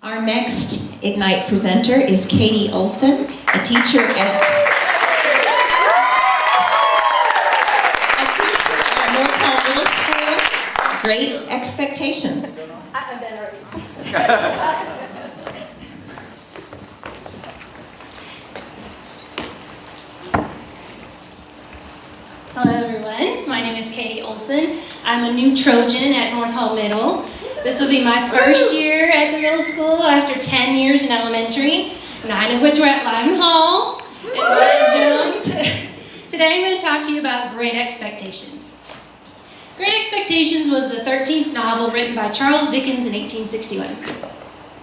Our next Ignite presenter is Katie Olson, a teacher at North Hall Middle School. Great Expectations. I'm better. Hello everyone, my name is Katie Olson. I'm a new Trojan at North Hall Middle. This will be my first year at the middle school after 10 years in elementary, 9 of which were at Lyman Hall and Ryan Jones. Today I'm going to talk to you about Great Expectations. Great Expectations was the 13th novel written by Charles Dickens in 1861.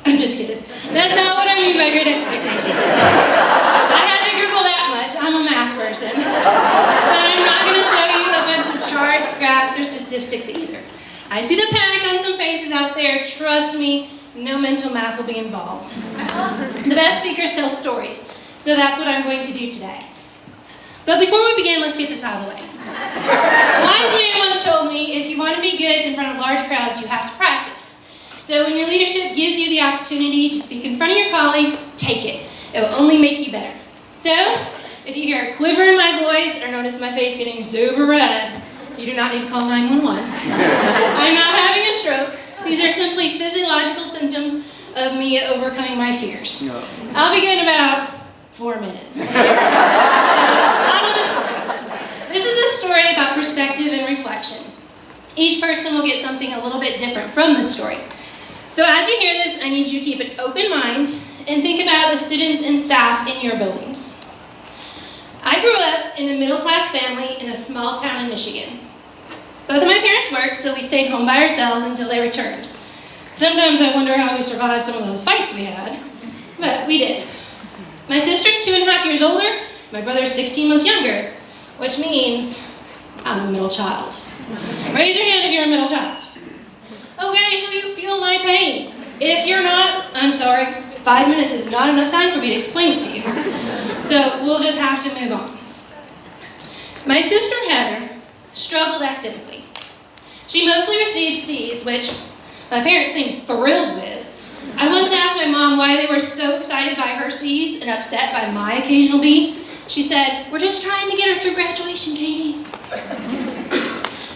I'm just kidding. That's not what I mean by Great Expectations. I had to Google that much. I'm a math person. But I'm not going to show you a bunch of charts, graphs, or statistics either. I see the panic on some faces out there. Trust me, no mental math will be involved. The best speakers tell stories, so that's what I'm going to do today. But before we begin, let's get this out of the way. A wise man once told me, if you want to be good in front of large crowds, you have to practice. So when your leadership gives you the opportunity to speak in front of your colleagues, take it. It will only make you better. So, if you hear a quiver in my voice or notice my face getting super red, you do not need to call 911. I'm not having a stroke. These are simply physiological symptoms of me overcoming my fears. I'll begin in about 4 minutes. On with the story. This is a story about perspective and reflection. Each person will get something a little bit different from this story. So as you hear this, I need you to keep an open mind and think about the students and staff in your buildings. I grew up in a middle-class family in a small town in Michigan. Both of my parents worked, so we stayed home by ourselves until they returned. Sometimes I wonder how we survived some of those fights we had, but we did. My sister's 2.5 years older, my brother's 16 months younger, which means I'm a middle child. Raise your hand if you're a middle child. Okay, so you feel my pain. If you're not, I'm sorry. 5 minutes is not enough time for me to explain it to you. So we'll just have to move on. My sister Heather struggled academically. She mostly received C's, which my parents seemed thrilled with. I once asked my mom why they were so excited by her C's and upset by my occasional B. She said, "We're just trying to get her through graduation, Katie."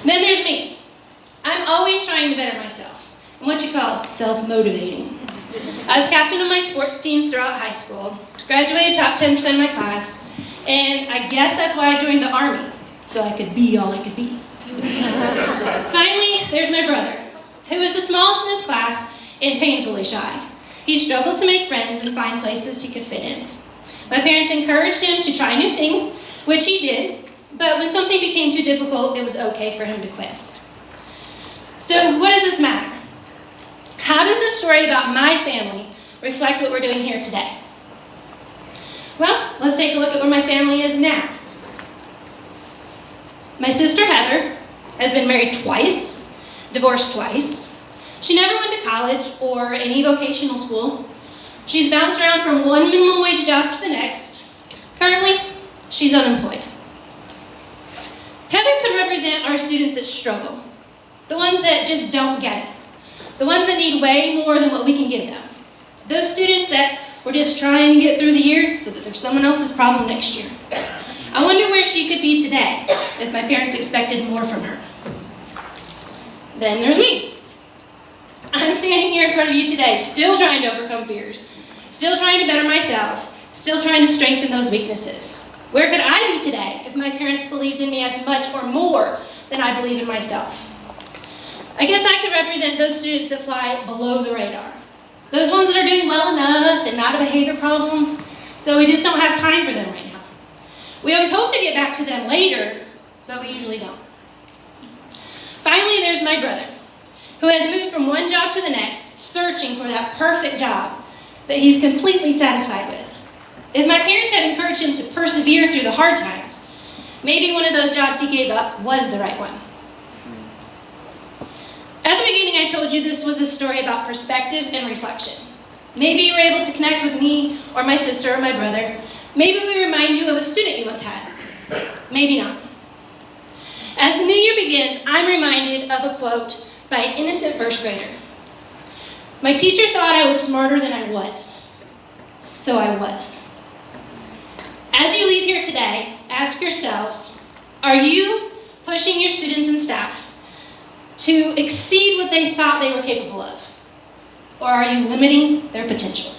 Then there's me. I'm always trying to better myself. I'm what you call self-motivating. I was captain of my sports teams throughout high school, graduated top 10% of my class, and I guess that's why I joined the Army, so I could be all I could be. Finally, there's my brother, who was the smallest in his class and painfully shy. He struggled to make friends and find places he could fit in. My parents encouraged him to try new things, which he did, but when something became too difficult, it was okay for him to quit. So what does this matter? How does this story about my family reflect what we're doing here today? Well, let's take a look at where my family is now. My sister Heather has been married twice, divorced twice. She never went to college or any vocational school. She's bounced around from one minimum wage job to the next. Currently, she's unemployed. Heather could represent our students that struggle, the ones that just don't get it, the ones that need way more than what we can give them, those students that were just trying to get through the year so that there's someone else's problem next year. I wonder where she could be today if my parents expected more from her. Then there's me. I'm standing here in front of you today, still trying to overcome fears, still trying to better myself, still trying to strengthen those weaknesses. Where could I be today if my parents believed in me as much or more than I believe in myself? I guess I could represent those students that fly below the radar. Those ones that are doing well enough and not a behavior problem, so we just don't have time for them right now. We always hope to get back to them later, but we usually don't. Finally, there's my brother, who has moved from one job to the next, searching for that perfect job that he's completely satisfied with. If my parents had encouraged him to persevere through the hard times, maybe one of those jobs he gave up was the right one. At the beginning, I told you this was a story about perspective and reflection. Maybe you were able to connect with me or my sister or my brother. Maybe we remind you of a student you once had. Maybe not. As the new year begins, I'm reminded of a quote by an innocent first grader. My teacher thought I was smarter than I was, so I was. As you leave here today, ask yourselves, are you pushing your students and staff to exceed what they thought they were capable of? Or are you limiting their potential?